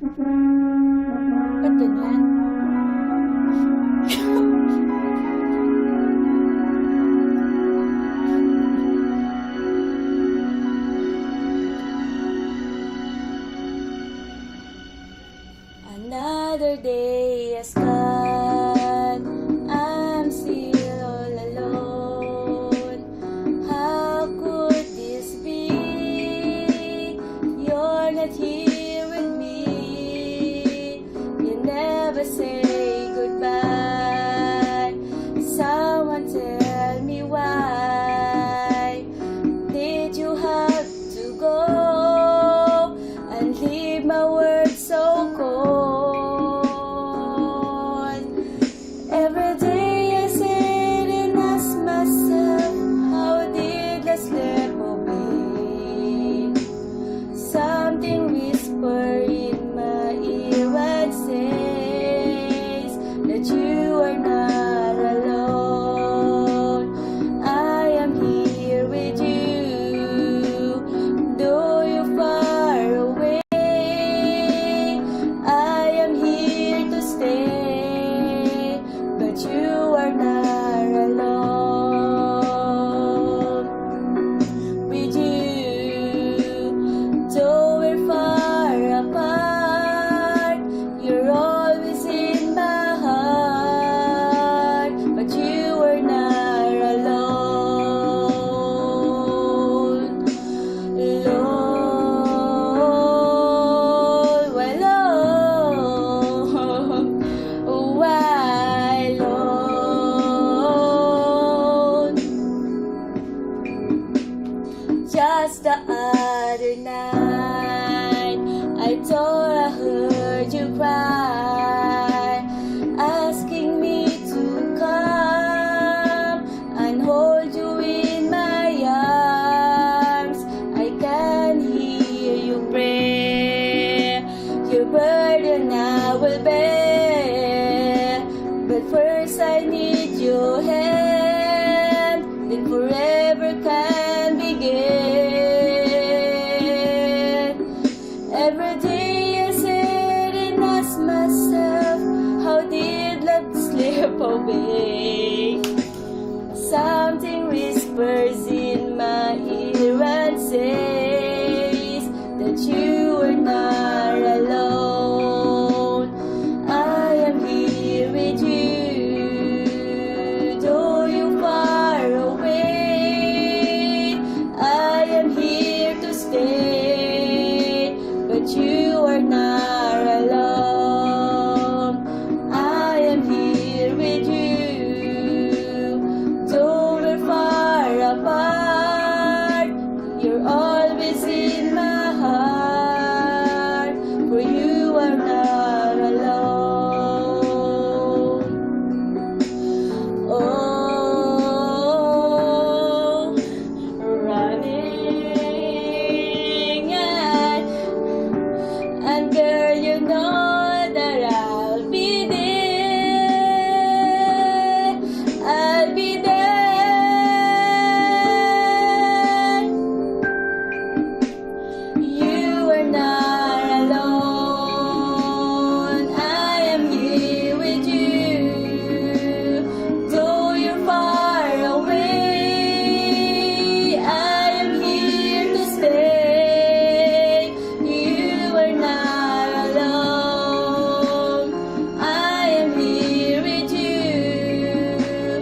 Ba't ganyan? Another day has gone, I'm still all alone. How could this be? You're not here with me. You never say goodbye. Someone tell me why did you have to go and leave my world so cold? Every day I sit and ask myself, how did I slip away? Something whisper in my ear and says that you are not alone. I am here with you, though you're far away. I am here to stay, but you are not alone. With you, though we're far apart, you're always in my heart, but you are not alone. Lord, why Lord? Why Lord? Just the other night, I thought I heard you cry, asking me to come and hold you in my arms. I can hear you pray, your burden I will bear. But first I need your hand, then forever can begin. Every day I sit and ask myself, how did love slip away? Something whispers in my ear and says that you are not alone. I am here with you, though you're far away. I am here to stay, but you are not alone. I am here with you, though we're far apart. You're always in my heart, for you are not alone. Oh, running and girl, you know that I'll be there. I'll be there. You are not alone. I am here with you, though you're far away. I am here to stay. You are not alone. I am here with you,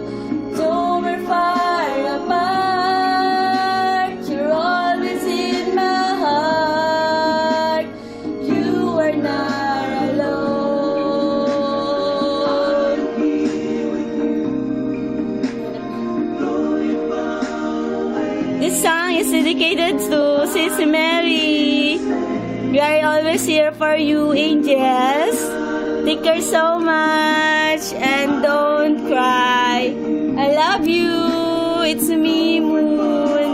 though we're far apart. You're always in my heart. You are not alone. This song is dedicated to Sister Mary. We are always here for you, angels. Take care so much and don't cry. I love you. It's me, Moon.